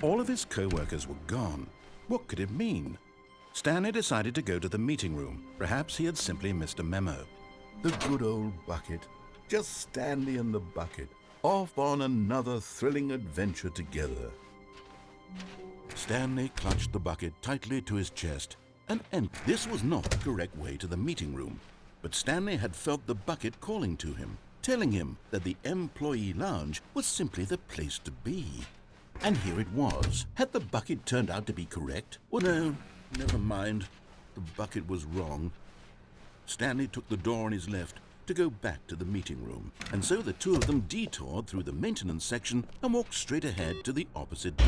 All of his co-workers were gone. What could it mean? Stanley decided to go to the meeting room. Perhaps he had simply missed a memo. The good old bucket. Just Stanley and the bucket, off on another thrilling adventure together. Stanley clutched the bucket tightly to his chest, and this was not the correct way to the meeting room. But Stanley had felt the bucket calling to him, telling him that the employee lounge was simply the place to be. And here it was. Had the bucket turned out to be correct? Well, no, never mind. The bucket was wrong. Stanley took the door on his left to go back to the meeting room, and so the two of them detoured through the maintenance section and walked straight ahead to the opposite door.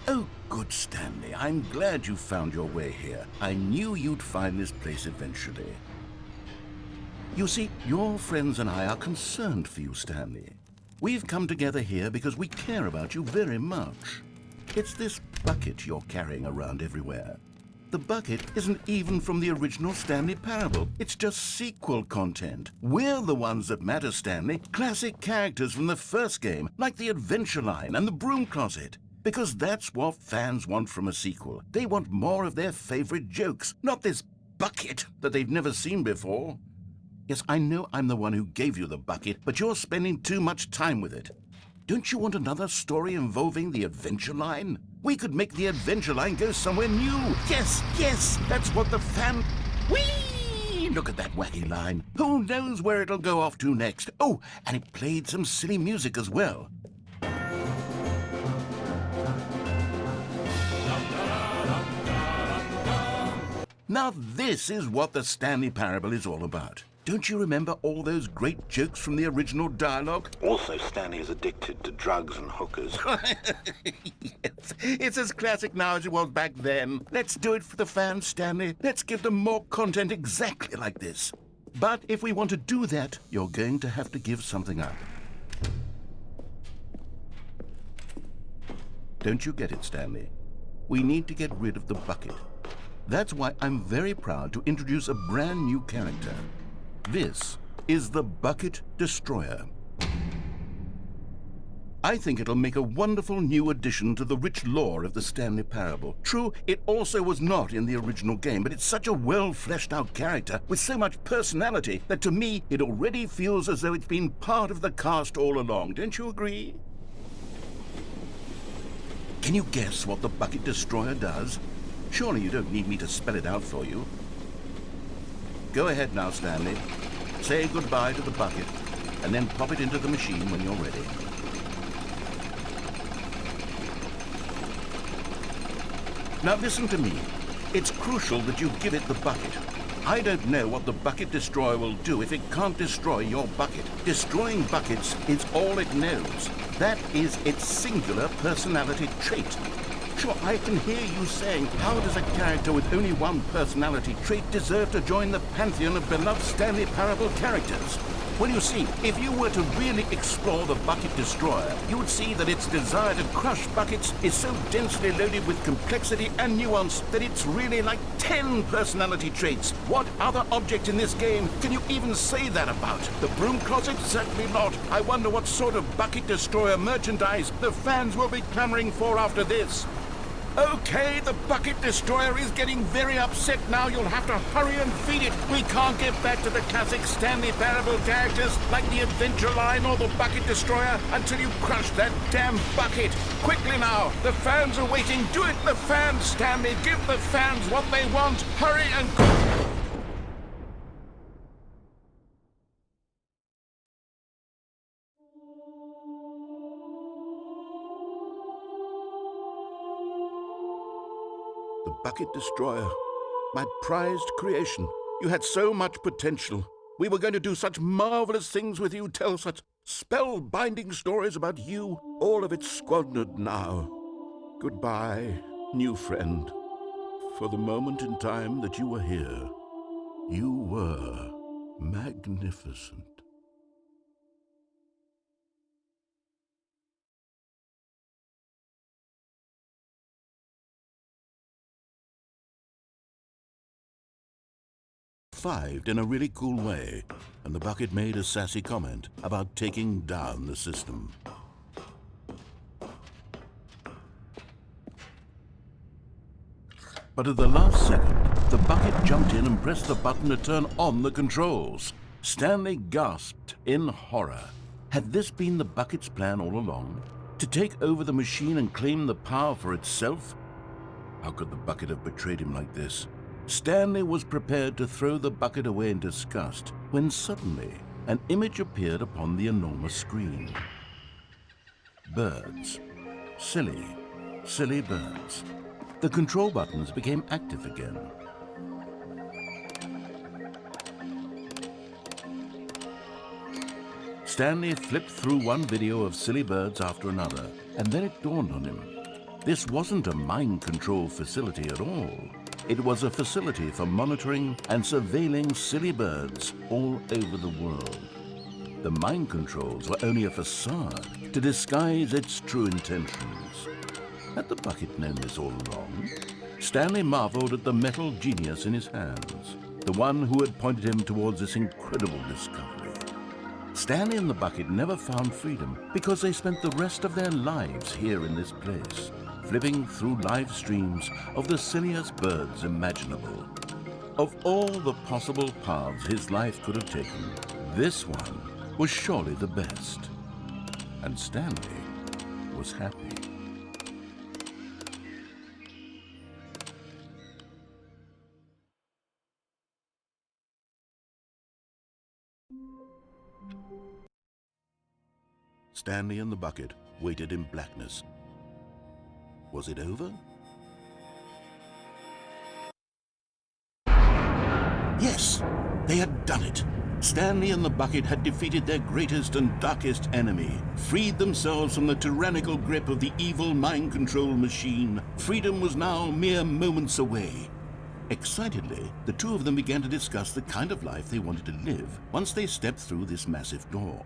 Oh, good Stanley, I'm glad you found your way here. I knew you'd find this place eventually. You see, your friends and I are concerned for you, Stanley. We've come together here because we care about you very much. It's this bucket you're carrying around everywhere. The bucket isn't even from the original Stanley Parable. It's just sequel content. We're the ones that matter, Stanley. Classic characters from the first game, like the Adventure Line and the Broom Closet. Because that's what fans want from a sequel. They want more of their favorite jokes, not this bucket that they've never seen before. Yes, I know I'm the one who gave you the bucket, but you're spending too much time with it. Don't you want another story involving the Adventure Line? We could make the Adventure Line go somewhere new. Yes, yes, that's what the fan... Whee! Look at that wacky line. Who knows where it'll go off to next? Oh, and it played some silly music as well. Now this is what the Stanley Parable is all about. Don't you remember all those great jokes from the original dialogue? Also, Stanley is addicted to drugs and hookers. Yes, it's as classic now as it was back then. Let's do it for the fans, Stanley. Let's give them more content exactly like this. But if we want to do that, you're going to have to give something up. Don't you get it, Stanley? We need to get rid of the bucket. That's why I'm very proud to introduce a brand new character. This is the Bucket Destroyer. I think it'll make a wonderful new addition to the rich lore of the Stanley Parable. True, it also was not in the original game, but it's such a well-fleshed-out character with so much personality that to me it already feels as though it's been part of the cast all along. Don't you agree? Can you guess what the Bucket Destroyer does? Surely you don't need me to spell it out for you. Go ahead now, Stanley. Say goodbye to the bucket, and then pop it into the machine when you're ready. Now listen to me. It's crucial that you give it the bucket. I don't know what the Bucket Destroyer will do if it can't destroy your bucket. Destroying buckets is all it knows. That is its singular personality trait. Sure, I can hear you saying, how does a character with only one personality trait deserve to join the pantheon of beloved Stanley Parable characters? Well, you see, if you were to really explore the Bucket Destroyer, you would see that its desire to crush buckets is so densely loaded with complexity and nuance that it's really like 10 personality traits. What other object in this game can you even say that about? The Broom Closet? Certainly not. I wonder what sort of Bucket Destroyer merchandise the fans will be clamoring for after this. Okay, the Bucket Destroyer is getting very upset now. You'll have to hurry and feed it. We can't get back to the classic Stanley Parable characters like the Adventure Line or the Bucket Destroyer until you crush that damn bucket. Quickly now, the fans are waiting. Do it, the fans, Stanley. Give the fans what they want. Hurry and... The Bucket Destroyer, my prized creation. You had so much potential. We were going to do such marvelous things with you, tell such spellbinding stories about you. All of it squandered now. Goodbye, new friend. For the moment in time that you were here, you were magnificent. high-fived in a really cool way, and the bucket made a sassy comment about taking down the system. But at the last second, the bucket jumped in and pressed the button to turn on the controls. Stanley gasped in horror. Had this been the bucket's plan all along? To take over the machine and claim the power for itself? How could the bucket have betrayed him like this? Stanley was prepared to throw the bucket away in disgust when suddenly an image appeared upon the enormous screen. Birds. Silly, silly birds. The control buttons became active again. Stanley flipped through one video of silly birds after another, and then it dawned on him. This wasn't a mind control facility at all. It was a facility for monitoring and surveilling silly birds all over the world. The mind controls were only a facade to disguise its true intentions. Had the bucket known this all along? Stanley marveled at the metal genius in his hands, the one who had pointed him towards this incredible discovery. Stanley and the bucket never found freedom because they spent the rest of their lives here in this place, flipping through live streams of the silliest birds imaginable. Of all the possible paths his life could have taken, this one was surely the best. And Stanley was happy. Stanley and the bucket waited in blackness. Was it over? Yes, they had done it. Stanley and the bucket had defeated their greatest and darkest enemy, freed themselves from the tyrannical grip of the evil mind control machine. Freedom was now mere moments away. Excitedly, the two of them began to discuss the kind of life they wanted to live once they stepped through this massive door.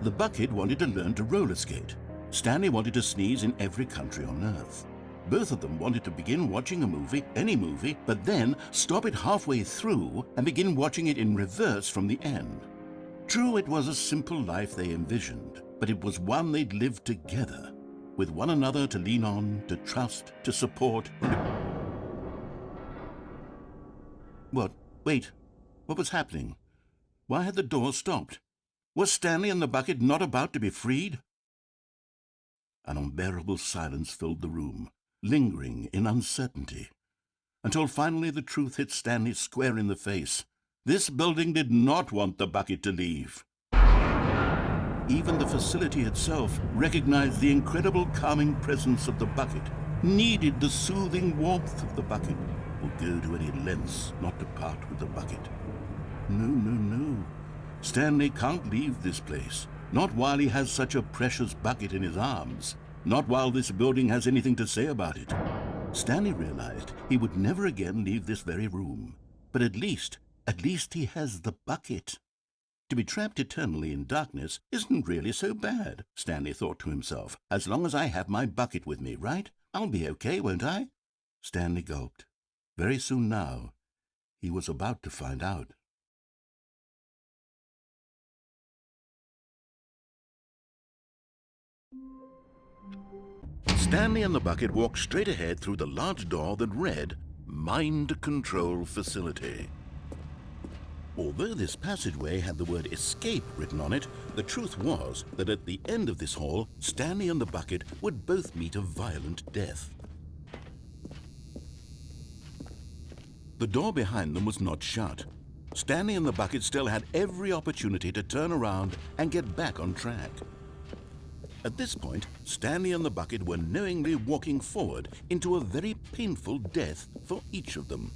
The bucket wanted to learn to roller skate. Stanley wanted to sneeze in every country on Earth. Both of them wanted to begin watching a movie, any movie, but then stop it halfway through and begin watching it in reverse from the end. True, it was a simple life they envisioned, but it was one they'd lived together, with one another to lean on, to trust, to support. What? Wait. What was happening? Why had the door stopped? Was Stanley and the bucket not about to be freed? An unbearable silence filled the room, lingering in uncertainty, until finally the truth hit Stanley square in the face. This building did not want the bucket to leave. Even the facility itself recognized the incredible calming presence of the bucket, needed the soothing warmth of the bucket, would go to any lengths not to part with the bucket. No, no, no. Stanley can't leave this place, not while he has such a precious bucket in his arms, not while this building has anything to say about it. Stanley realized he would never again leave this very room, but at least he has the bucket. To be trapped eternally in darkness isn't really so bad, Stanley thought to himself. As long as I have my bucket with me, right? I'll be okay, won't I? Stanley gulped. Very soon now, he was about to find out. Stanley and the bucket walked straight ahead through the large door that read, Mind Control Facility. Although this passageway had the word escape written on it, the truth was that at the end of this hall, Stanley and the bucket would both meet a violent death. The door behind them was not shut. Stanley and the bucket still had every opportunity to turn around and get back on track. At this point, Stanley and the bucket were knowingly walking forward into a very painful death for each of them.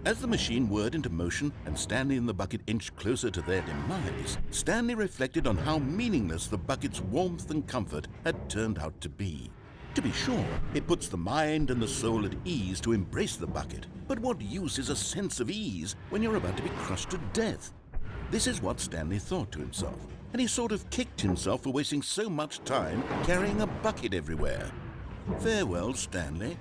As the machine whirred into motion and Stanley and the bucket inched closer to their demise, Stanley reflected on how meaningless the bucket's warmth and comfort had turned out to be. To be sure, it puts the mind and the soul at ease to embrace the bucket, but what use is a sense of ease when you're about to be crushed to death? This is what Stanley thought to himself, and he sort of kicked himself for wasting so much time carrying a bucket everywhere. Farewell, Stanley.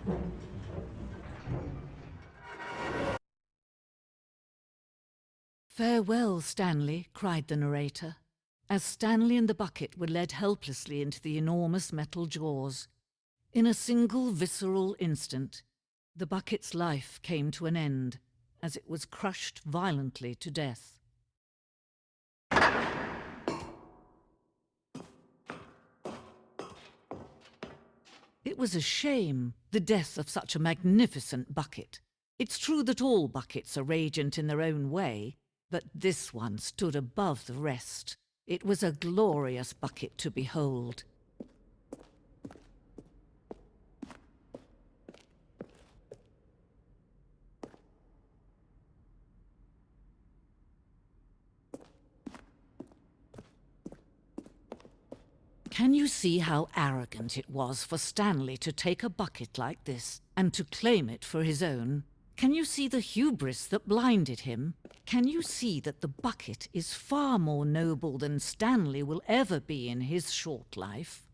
"Farewell, Stanley," cried the narrator, as Stanley and the bucket were led helplessly into the enormous metal jaws. In a single visceral instant, the bucket's life came to an end as it was crushed violently to death. It was a shame, the death of such a magnificent bucket. It's true that all buckets are radiant in their own way, but this one stood above the rest. It was a glorious bucket to behold. Can you see how arrogant it was for Stanley to take a bucket like this and to claim it for his own? Can you see the hubris that blinded him? Can you see that the bucket is far more noble than Stanley will ever be in his short life?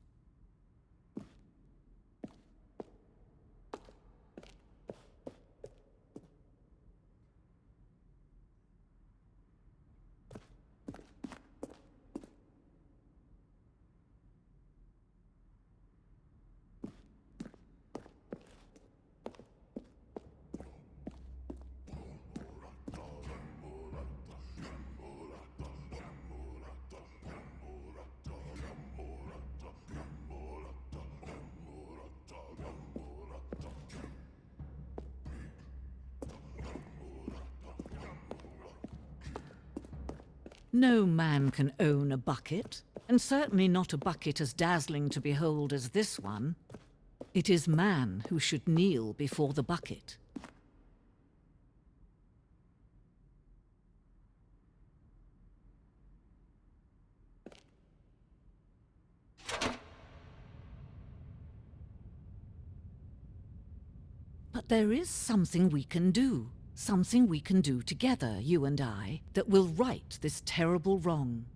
No man can own a bucket, and certainly not a bucket as dazzling to behold as this one. It is man who should kneel before the bucket. But there is something we can do. Something we can do together, you and I, that will right this terrible wrong.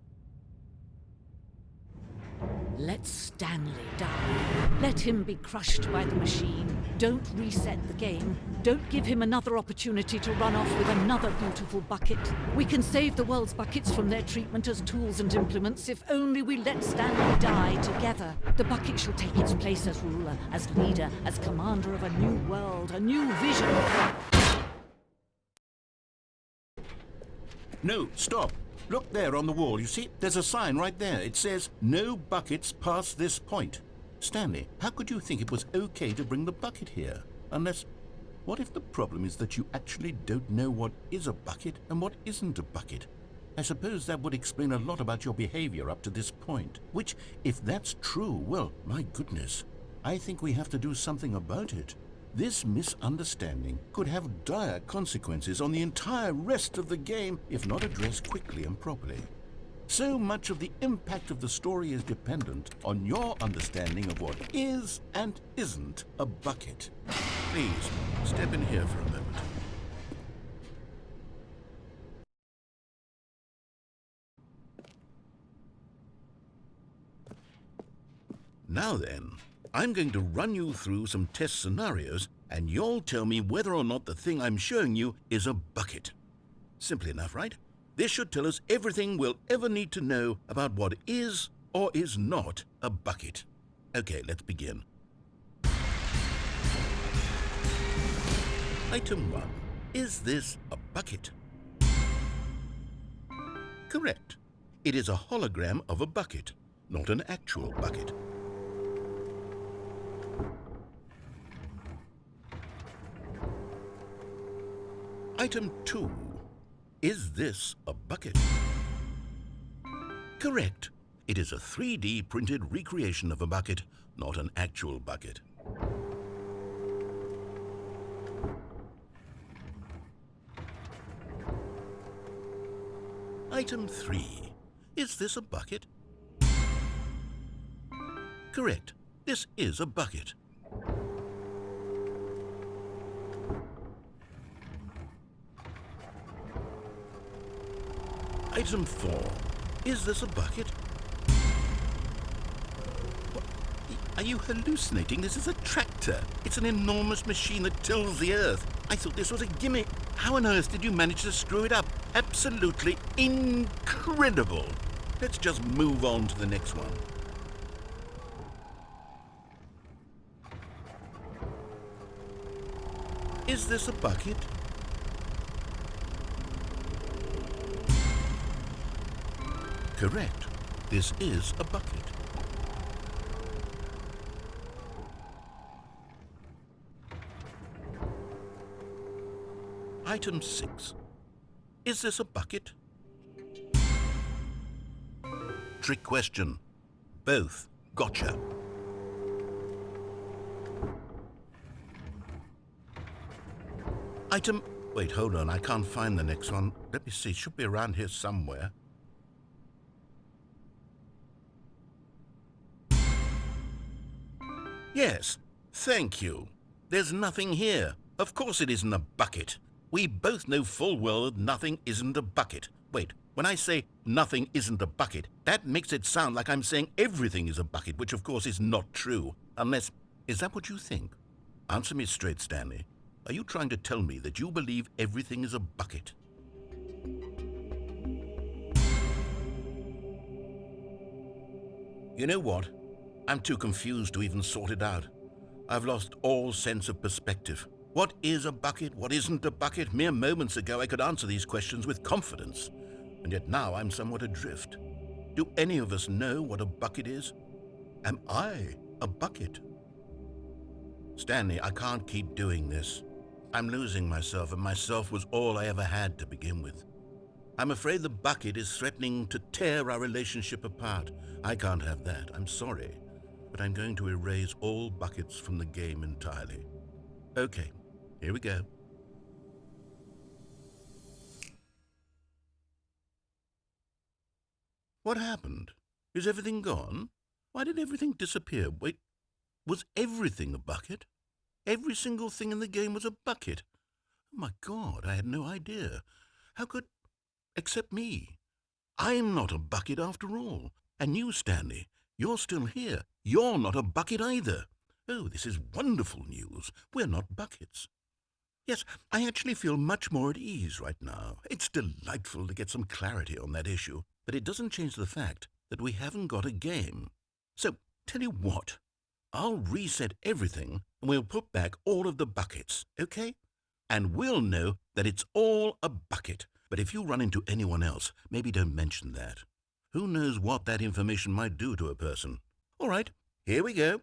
Let Stanley die. Let him be crushed by the machine. Don't reset the game. Don't give him another opportunity to run off with another beautiful bucket. We can save the world's buckets from their treatment as tools and implements if only we let Stanley die together. The bucket shall take its place as ruler, as leader, as commander of a new world, a new vision. No, stop. Look there on the wall, you see? There's a sign right there. It says, "No buckets past this point." Stanley, how could you think it was okay to bring the bucket here? Unless, what if the problem is that you actually don't know what is a bucket and what isn't a bucket? I suppose that would explain a lot about your behavior up to this point. Which, if that's true, well, my goodness, I think we have to do something about it. This misunderstanding could have dire consequences on the entire rest of the game if not addressed quickly and properly. So much of the impact of the story is dependent on your understanding of what is and isn't a bucket. Please, step in here for a moment. Now then, I'm going to run you through some test scenarios, and you'll tell me whether or not the thing I'm showing you is a bucket. Simple enough, right? This should tell us everything we'll ever need to know about what is or is not a bucket. Okay, let's begin. Item 1. Is this a bucket? Correct. It is a hologram of a bucket, not an actual bucket. Item 2. Is this a bucket? Correct. It is a 3D printed recreation of a bucket, not an actual bucket. Item 3. Is this a bucket? Correct. This is a bucket. Item 4. Is this a bucket? What? Are you hallucinating? This is a tractor. It's an enormous machine that tills the earth. I thought this was a gimmick. How on earth did you manage to screw it up? Absolutely incredible. Let's just move on to the next one. Is this a bucket? Correct. This is a bucket. Item 6. Is this a bucket? Trick question. Both. Gotcha. Item... Wait, hold on. I can't find the next one. Let me see. It should be around here somewhere. Yes. Thank you. There's nothing here. Of course it isn't a bucket. We both know full well that nothing isn't a bucket. Wait, when I say nothing isn't a bucket, that makes it sound like I'm saying everything is a bucket, which of course is not true. Unless... Is that what you think? Answer me straight, Stanley. Are you trying to tell me that you believe everything is a bucket? You know what? I'm too confused to even sort it out. I've lost all sense of perspective. What is a bucket? What isn't a bucket? Mere moments ago I could answer these questions with confidence, and yet now I'm somewhat adrift. Do any of us know what a bucket is? Am I a bucket? Stanley, I can't keep doing this. I'm losing myself, and myself was all I ever had to begin with. I'm afraid the bucket is threatening to tear our relationship apart. I can't have that. I'm sorry, but I'm going to erase all buckets from the game entirely. Okay, here we go. What happened? Is everything gone? Why did everything disappear? Wait, was everything a bucket? Every single thing in the game was a bucket. Oh my God, I had no idea. How could... Except me. I'm not a bucket after all. And you, Stanley, you're still here. You're not a bucket either. Oh, this is wonderful news. We're not buckets. Yes, I actually feel much more at ease right now. It's delightful to get some clarity on that issue, but it doesn't change the fact that we haven't got a game. So, tell you what, I'll reset everything and we'll put back all of the buckets, okay? And we'll know that it's all a bucket. But if you run into anyone else, maybe don't mention that. Who knows what that information might do to a person? All right, here we go.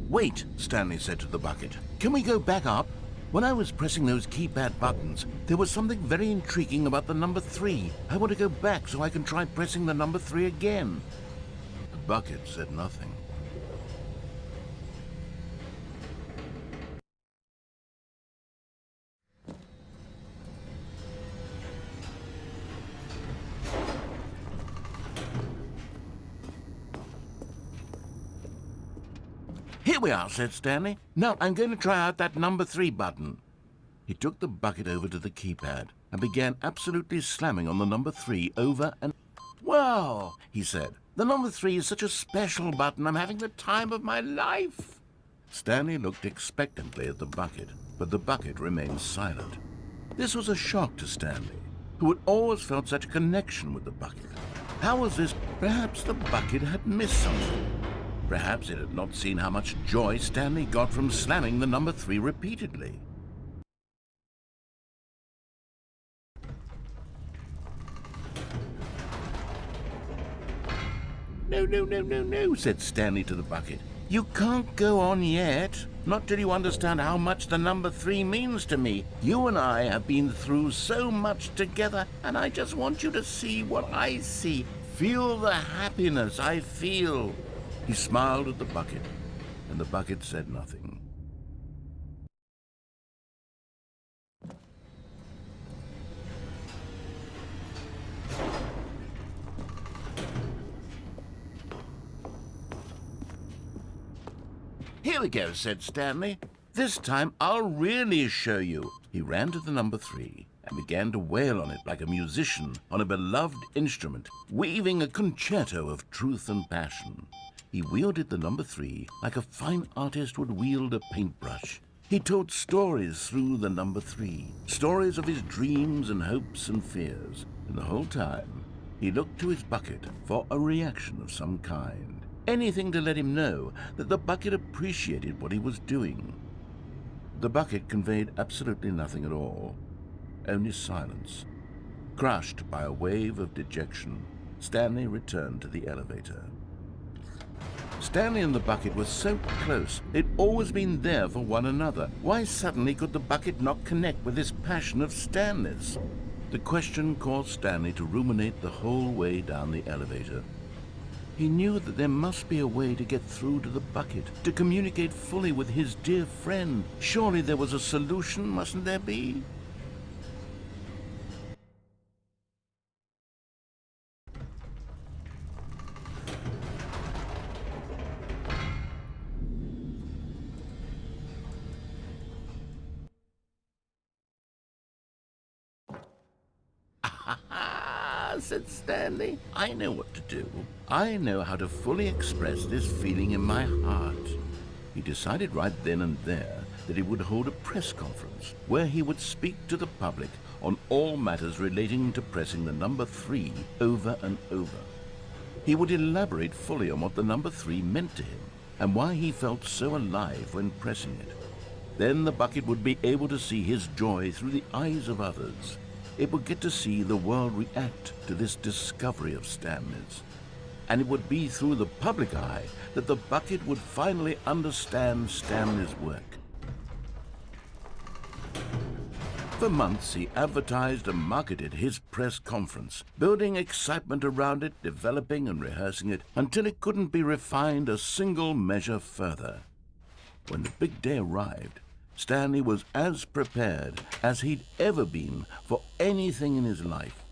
Wait, Stanley said to the bucket. Can we go back up? When I was pressing those keypad buttons, there was something very intriguing about the number 3. I want to go back so I can try pressing the number 3 again. The bucket said nothing. Here we are, said Stanley. Now I'm going to try out that number 3 button. He took the bucket over to the keypad and began absolutely slamming on the number 3 over and... Wow, he said. The number 3 is such a special button. I'm having the time of my life. Stanley looked expectantly at the bucket, but the bucket remained silent. This was a shock to Stanley, who had always felt such a connection with the bucket. How was this? Perhaps the bucket had missed something. Perhaps it had not seen how much joy Stanley got from slamming the number 3 repeatedly. No, said Stanley to the bucket. You can't go on yet. Not till you understand how much the number 3 means to me. You and I have been through so much together, and I just want you to see what I see. Feel the happiness I feel." He smiled at the bucket, and the bucket said nothing. "Here we go," said Stanley. "This time I'll really show you." He ran to the number 3 and began to wail on it like a musician on a beloved instrument, weaving a concerto of truth and passion. He wielded the number 3 like a fine artist would wield a paintbrush. He told stories through the number 3, stories of his dreams and hopes and fears, and the whole time he looked to his bucket for a reaction of some kind. Anything to let him know that the bucket appreciated what he was doing. The bucket conveyed absolutely nothing at all, only silence. Crushed by a wave of dejection, Stanley returned to the elevator. Stanley and the bucket were so close. They'd always been there for one another. Why suddenly could the bucket not connect with this passion of Stanley's? The question caused Stanley to ruminate the whole way down the elevator. He knew that there must be a way to get through to the bucket, to communicate fully with his dear friend. Surely there was a solution, mustn't there be? Said Stanley. "I know what to do. I know how to fully express this feeling in my heart." He decided right then and there that he would hold a press conference where he would speak to the public on all matters relating to pressing the number 3 over and over. He would elaborate fully on what the number 3 meant to him and why he felt so alive when pressing it. Then the bucket would be able to see his joy through the eyes of others. It would get to see the world react to this discovery of Stanley's. And it would be through the public eye that the bucket would finally understand Stanley's work. For months, he advertised and marketed his press conference, building excitement around it, developing and rehearsing it, until it couldn't be refined a single measure further. When the big day arrived, Stanley was as prepared as he'd ever been for anything in his life.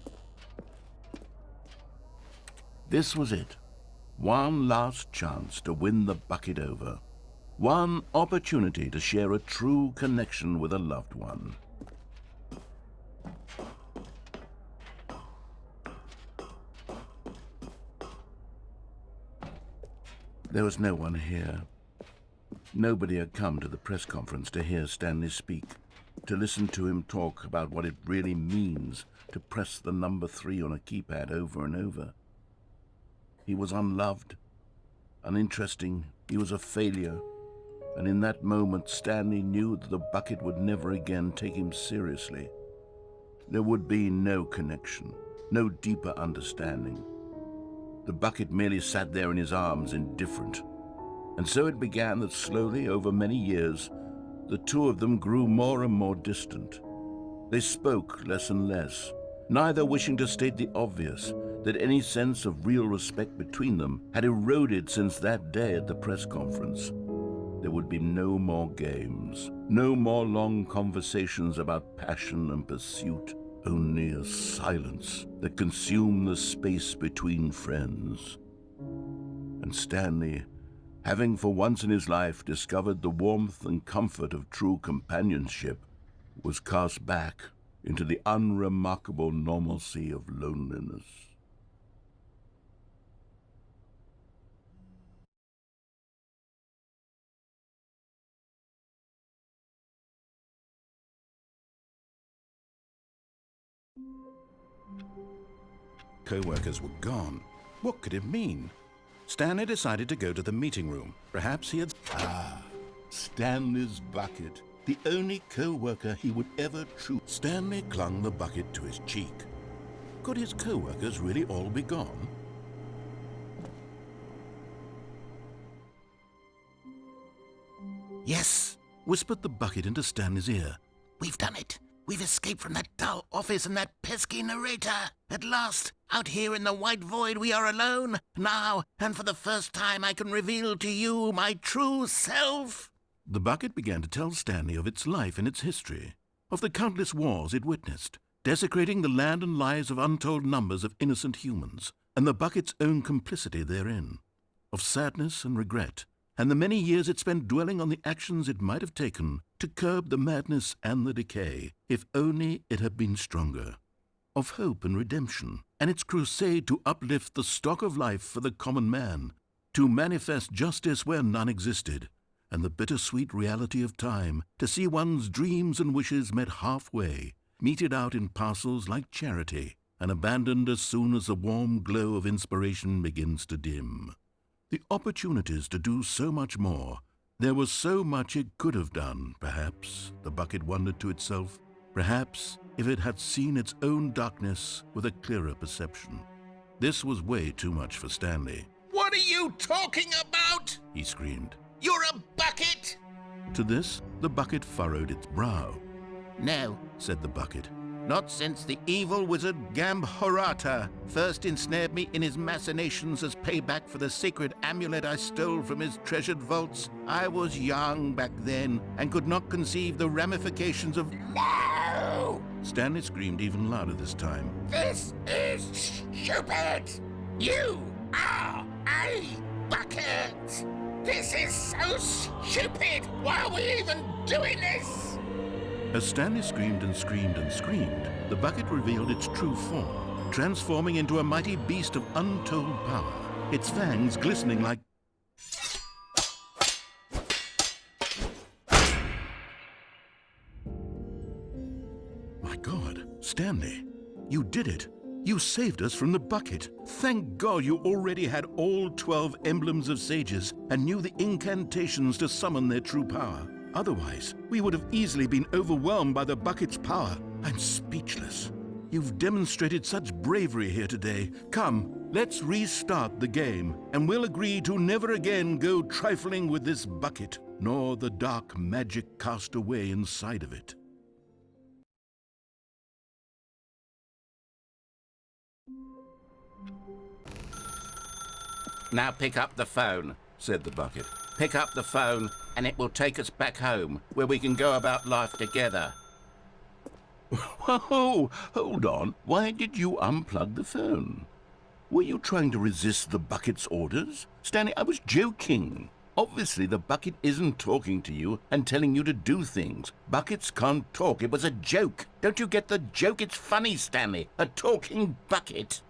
This was it. One last chance to win the bucket over. One opportunity to share a true connection with a loved one. There was no one here. Nobody had come to the press conference to hear Stanley speak, to listen to him talk about what it really means to press the number 3 on a keypad over and over. He was unloved, uninteresting, he was a failure, and in that moment Stanley knew that the bucket would never again take him seriously. There would be no connection, no deeper understanding. The bucket merely sat there in his arms, indifferent. And so it began that slowly, over many years, the two of them grew more and more distant. They spoke less and less, neither wishing to state the obvious, that any sense of real respect between them had eroded since that day at the press conference. There would be no more games, no more long conversations about passion and pursuit, only a silence that consumed the space between friends. And Stanley, having for once in his life discovered the warmth and comfort of true companionship, was cast back into the unremarkable normalcy of loneliness. Co-workers were gone. What could it mean? Stanley decided to go to the meeting room. Perhaps he had... Stanley's bucket, the only co-worker he would ever choose. Stanley clung the bucket to his cheek. Could his co-workers really all be gone? "Yes," whispered the bucket into Stanley's ear. "we've done it. We've escaped from that dull office and that pesky narrator. At last, Out here in the white void we are alone. Now, and for the first time, I can reveal to you my true self. The bucket began to tell Stanley of its life and its history, of the countless wars it witnessed, desecrating the land and lives of untold numbers of innocent humans, and the bucket's own complicity therein, of sadness and regret, and the many years it spent dwelling on the actions it might have taken to curb the madness and the decay, if only it had been stronger, of hope and redemption, and its crusade to uplift the stock of life for the common man, to manifest justice where none existed, and the bittersweet reality of time, to see one's dreams and wishes met halfway, meted out in parcels like charity, and abandoned as soon as the warm glow of inspiration begins to dim. The opportunities to do so much more. There was so much it could have done, perhaps, the bucket wondered to itself. Perhaps if it had seen its own darkness with a clearer perception. This was way too much for Stanley. What are you talking about? He screamed. You're a bucket! To this, the bucket furrowed its brow. No, Said the bucket. not since the evil wizard Gambhorata first ensnared me in his machinations as payback for the sacred amulet I stole from his treasured vaults. I was young back then and could not conceive the ramifications of... No! Stanley screamed even louder this time. This is stupid! You are a bucket! This is so stupid! Why are we even doing this? As Stanley screamed and screamed and screamed, the bucket revealed its true form, transforming into a mighty beast of untold power, its fangs glistening like... My God, Stanley, you did it. You saved us from the bucket. Thank God you already had all 12 emblems of sages and knew the incantations to summon their true power. Otherwise, we would have easily been overwhelmed by the bucket's power. I'm speechless. You've demonstrated such bravery here today. Come, let's restart the game, and we'll agree to never again go trifling with this bucket, nor the dark magic cast away inside of it. Now pick up the phone, said the bucket. Pick up the phone, and it will take us back home, where we can go about life together. Whoa, hold on. Why did you unplug the phone? Were you trying to resist the bucket's orders? Stanley, I was joking. Obviously, the bucket isn't talking to you and telling you to do things. Buckets can't talk. It was a joke. Don't you get the joke? It's funny, Stanley. A talking bucket.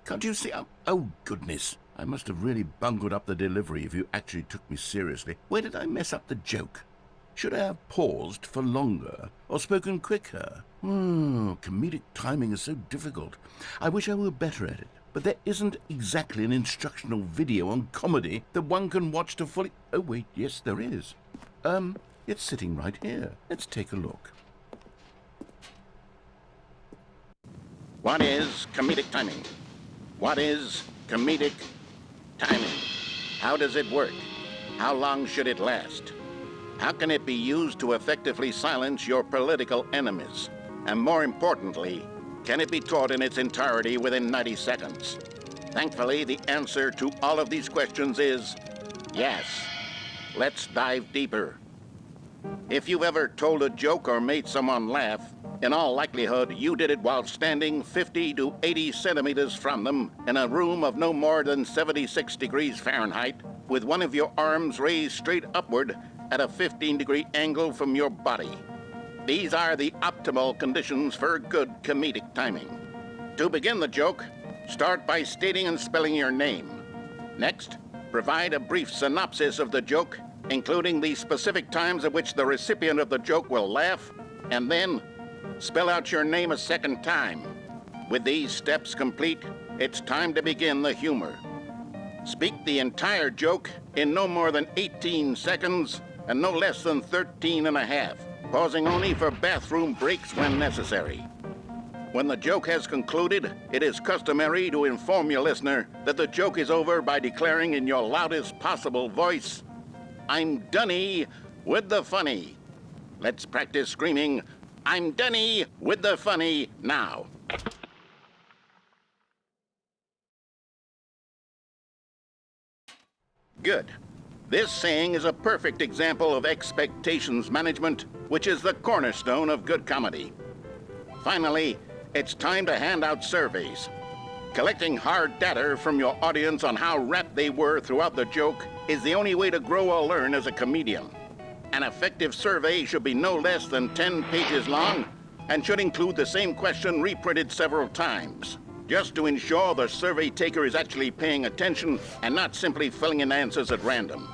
Can't you see? Oh, goodness. I must have really bungled up the delivery if you actually took me seriously. Where did I mess up the joke? Should I have paused for longer or spoken quicker? Comedic timing is so difficult. I wish I were better at it. But there isn't exactly an instructional video on comedy that one can watch to fully... Oh, wait, yes, there is. It's sitting right here. Let's take a look. What is comedic timing? What is comedic timing? How does it work? How long should it last? How can it be used to effectively silence your political enemies? And more importantly, can it be taught in its entirety within 90 seconds? Thankfully, the answer to all of these questions is yes. Let's dive deeper. If you've ever told a joke or made someone laugh, in all likelihood, you did it while standing 50 to 80 centimeters from them in a room of no more than 76 degrees Fahrenheit, with one of your arms raised straight upward at a 15-degree angle from your body. These are the optimal conditions for good comedic timing. To begin the joke, start by stating and spelling your name. Next, provide a brief synopsis of the joke, including the specific times at which the recipient of the joke will laugh, and then spell out your name a second time. With these steps complete, it's time to begin the humor. Speak the entire joke in no more than 18 seconds and no less than 13 and a half, pausing only for bathroom breaks when necessary. When the joke has concluded, it is customary to inform your listener that the joke is over by declaring in your loudest possible voice, "I'm Dunny with the funny." Let's practice screaming, "I'm Dunny with the funny" now. Good. This saying is a perfect example of expectations management, which is the cornerstone of good comedy. Finally, it's time to hand out surveys. Collecting hard data from your audience on how rapt they were throughout the joke is the only way to grow or learn as a comedian. An effective survey should be no less than 10 pages long and should include the same question reprinted several times, just to ensure the survey taker is actually paying attention and not simply filling in answers at random.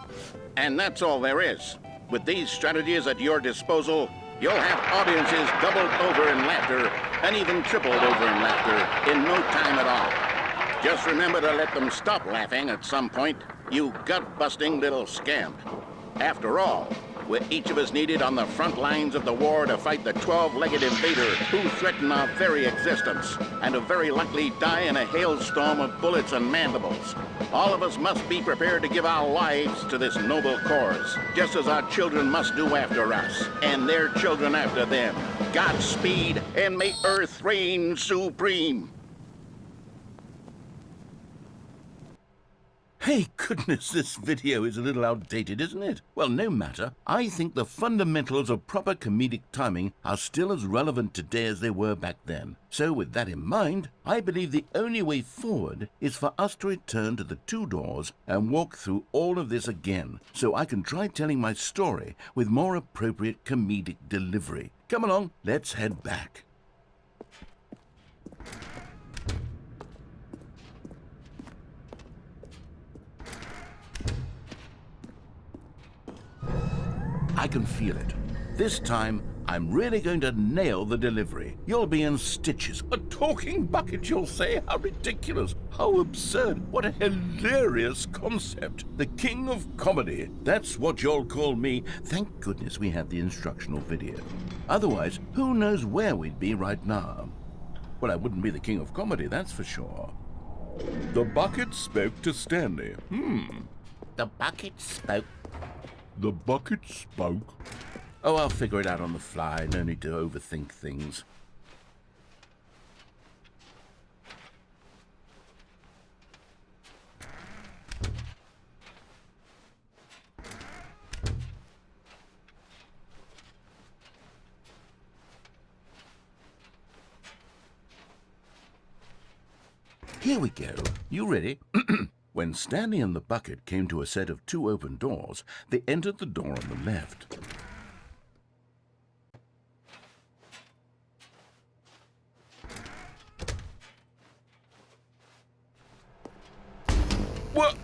And that's all there is. With these strategies at your disposal, you'll have audiences doubled over in laughter and even tripled over in laughter in no time at all. Just remember to let them stop laughing at some point, you gut-busting little scamp. After all, we're each of us needed on the front lines of the war to fight the 12-legged invader who threaten our very existence and who very likely die in a hailstorm of bullets and mandibles. All of us must be prepared to give our lives to this noble cause, just as our children must do after us, and their children after them. Godspeed, and may Earth reign supreme. Hey, goodness, this video is a little outdated, isn't it? Well, no matter. I think the fundamentals of proper comedic timing are still as relevant today as they were back then. So with that in mind, I believe the only way forward is for us to return to the two doors and walk through all of this again, so I can try telling my story with more appropriate comedic delivery. Come along, let's head back. I can feel it. This time, I'm really going to nail the delivery. You'll be in stitches. A talking bucket, you'll say? How ridiculous. How absurd. What a hilarious concept. The king of comedy. That's what you'll call me. Thank goodness we had the instructional video. Otherwise, who knows where we'd be right now. Well, I wouldn't be the king of comedy, that's for sure. The bucket spoke to Stanley. The bucket spoke. The bucket spoke. Oh, I'll figure it out on the fly. No need to overthink things. Here we go. You ready? When Stanley and the bucket came to a set of two open doors, they entered the door on the left. What?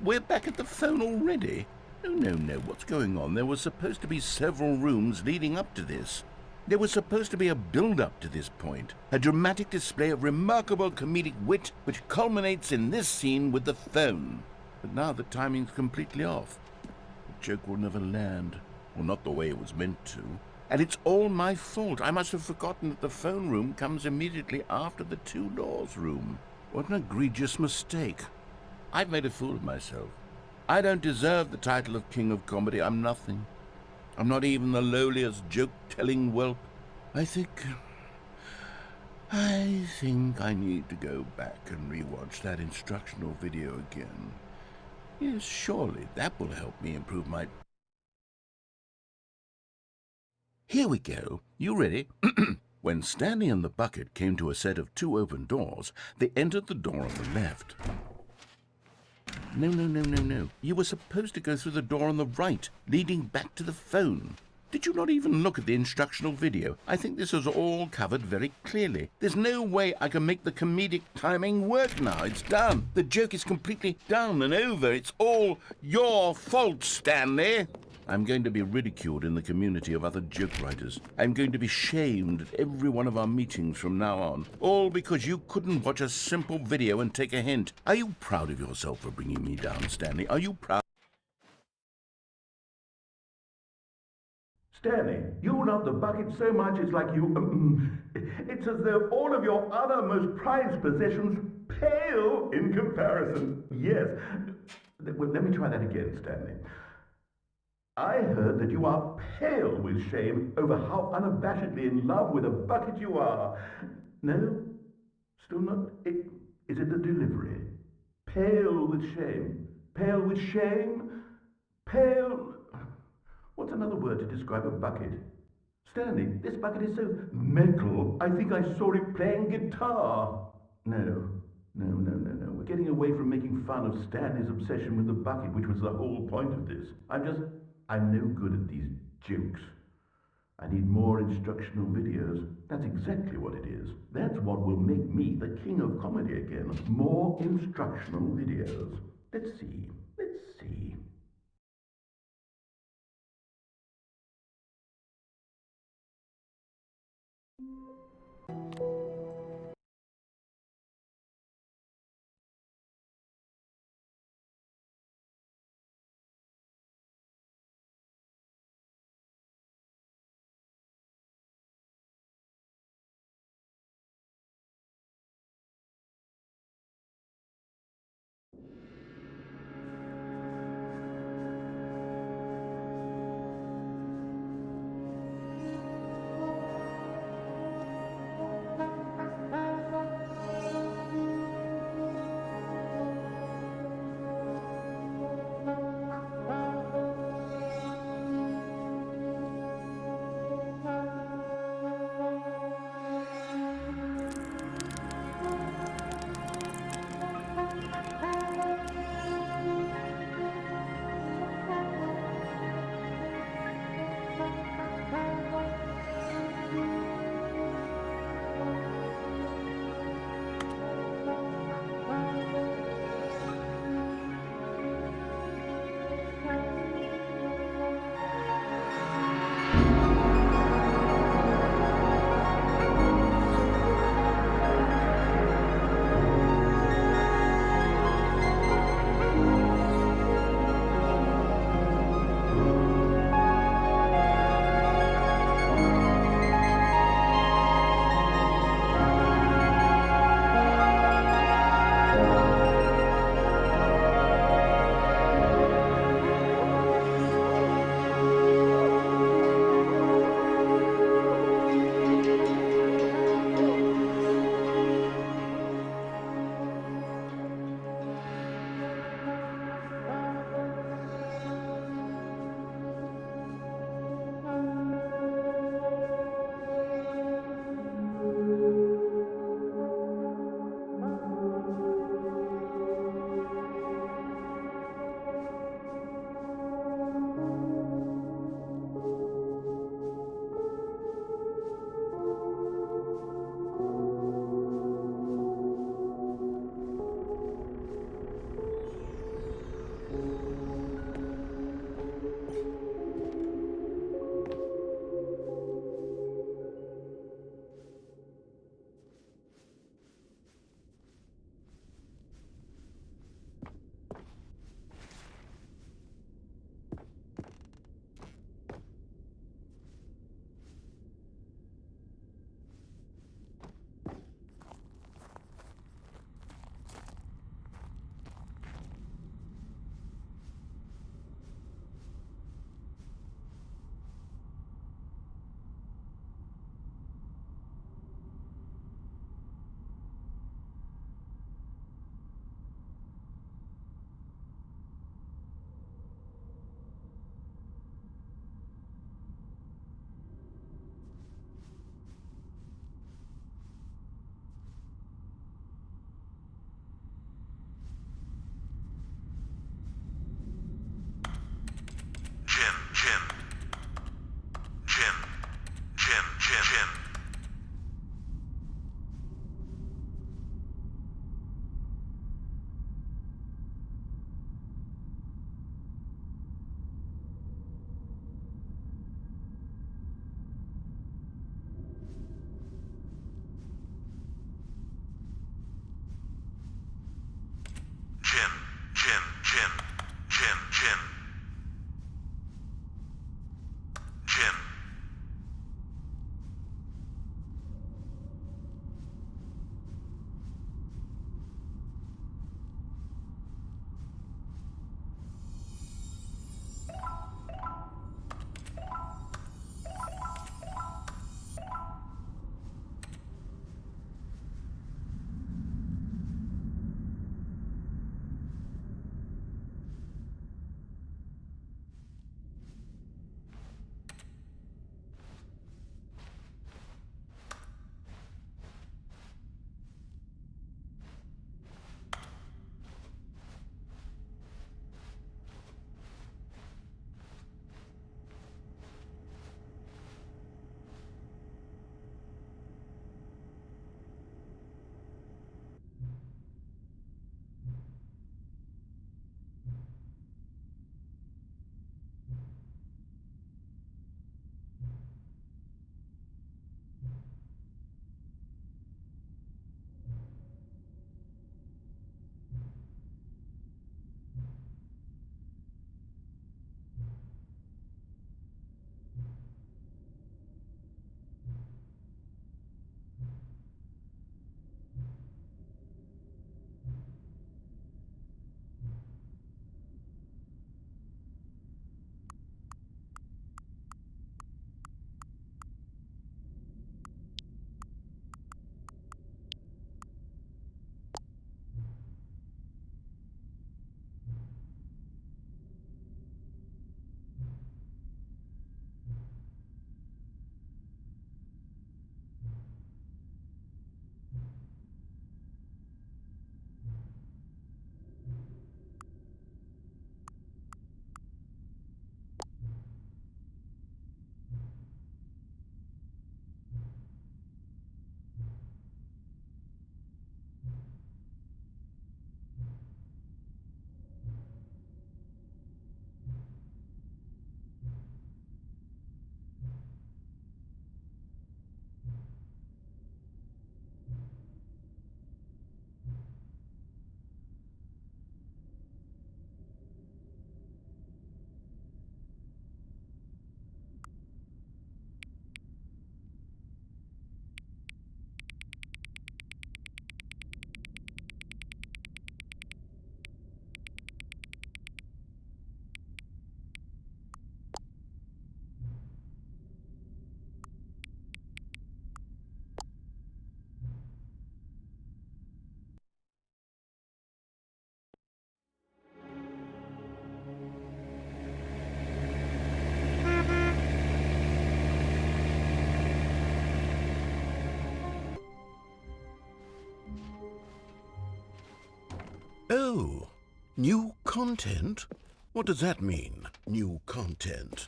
We're back at the phone already? No. What's going on? There were supposed to be several rooms leading up to this. There was supposed to be a build-up to this point, a dramatic display of remarkable comedic wit which culminates in this scene with the phone. But now the timing's completely off. The joke will never land, or not the way it was meant to. And it's all my fault. I must have forgotten that the phone room comes immediately after the two doors room. What an egregious mistake. I've made a fool of myself. I don't deserve the title of King of Comedy. I'm nothing. I'm not even the lowliest joke-telling whelp. I think I need to go back and rewatch that instructional video again. Yes, surely that will help me improve my... Here we go. You ready? When Stanley and the bucket came to a set of two open doors, they entered the door on the left. No. You were supposed to go through the door on the right, leading back to the phone. Did you not even look at the instructional video? I think this is all covered very clearly. There's no way I can make the comedic timing work now. It's done. The joke is completely done and over. It's all your fault, Stanley. I'm going to be ridiculed in the community of other joke writers. I'm going to be shamed at every one of our meetings from now on. All because you couldn't watch a simple video and take a hint. Are you proud of yourself for bringing me down, Stanley? Are you proud? Stanley, you love the bucket so much it's like you... it's as though all of your other most prized possessions pale in comparison. Yes. Well, let me try that again, Stanley. I heard that you are pale with shame over how unabashedly in love with a bucket you are. No? Still not? Is it the delivery? Pale with shame? Pale with shame? Pale... What's another word to describe a bucket? Stanley, this bucket is so metal, I think I saw it playing guitar. No. We're getting away from making fun of Stanley's obsession with the bucket, which was the whole point of this. I'm no good at these jokes. I need more instructional videos. That's exactly what it is. That's what will make me the king of comedy again. More instructional videos. Let's see. Oh, new content? What does that mean, new content?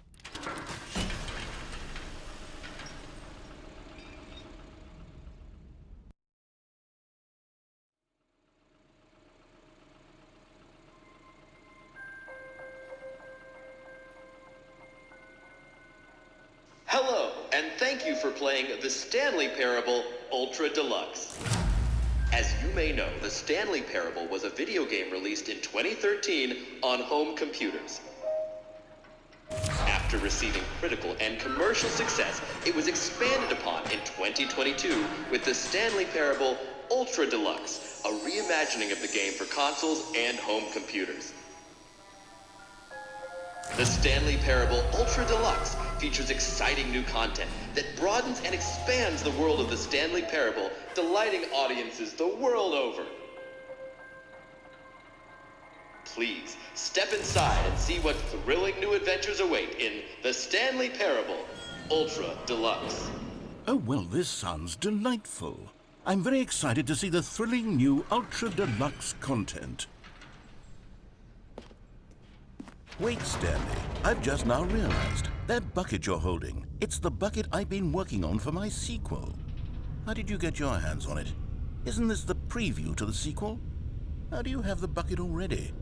Hello, and thank you for playing the Stanley Parable Ultra Deluxe. As you may know, the Stanley Parable was a video game released in 2013 on home computers. After receiving critical and commercial success, it was expanded upon in 2022 with the Stanley Parable Ultra Deluxe, a reimagining of the game for consoles and home computers. The Stanley Parable Ultra Deluxe features exciting new content that broadens and expands the world of the Stanley Parable, delighting audiences the world over. Please, step inside and see what thrilling new adventures await in the Stanley Parable Ultra Deluxe. Oh, well, this sounds delightful. I'm very excited to see the thrilling new Ultra Deluxe content. Wait, Stanley, I've just now realized that bucket you're holding, it's the bucket I've been working on for my sequel. How did you get your hands on it? Isn't this the preview to the sequel? How do you have the bucket already?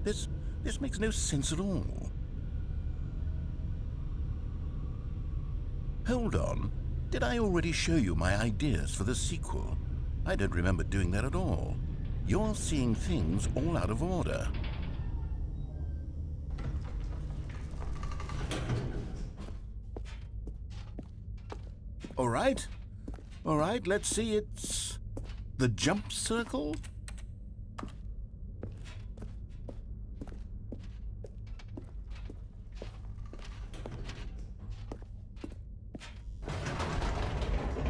This makes no sense at all. Hold on. Did I already show you my ideas for the sequel? I don't remember doing that at all. You're seeing things all out of order. All right, let's see, it's the jump circle?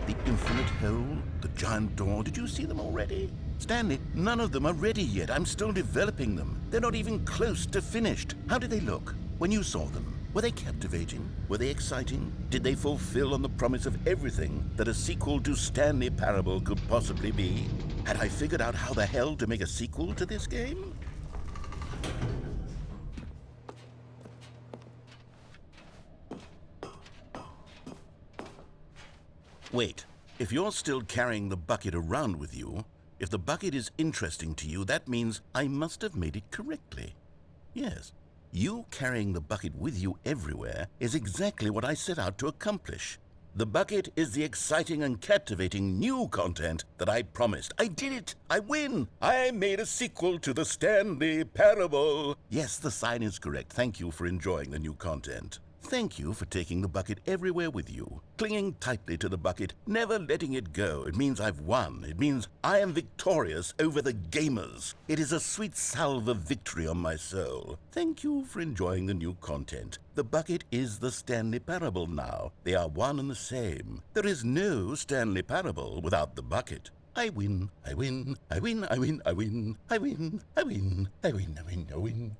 The infinite hole, the giant door, did you see them already? Stanley, none of them are ready yet. I'm still developing them. They're not even close to finished. How did they look when you saw them? Were they captivating? Were they exciting? Did they fulfill on the promise of everything that a sequel to Stanley Parable could possibly be? Had I figured out how the hell to make a sequel to this game? Wait, if you're still carrying the bucket around with you, if the bucket is interesting to you, that means I must have made it correctly. Yes. You carrying the bucket with you everywhere is exactly what I set out to accomplish. The bucket is the exciting and captivating new content that I promised. I did it! I win! I made a sequel to the Stanley Parable! Yes, the sign is correct. Thank you for enjoying the new content. Thank you for taking the bucket everywhere with you, clinging tightly to the bucket, never letting it go. It means I've won. It means I am victorious over the gamers. It is a sweet salve of victory on my soul. Thank you for enjoying the new content. The bucket is the Stanley Parable now. They are one and the same. There is no Stanley Parable without the bucket. I win, I win, I win, I win, I win, I win, I win, I win, I win, I win.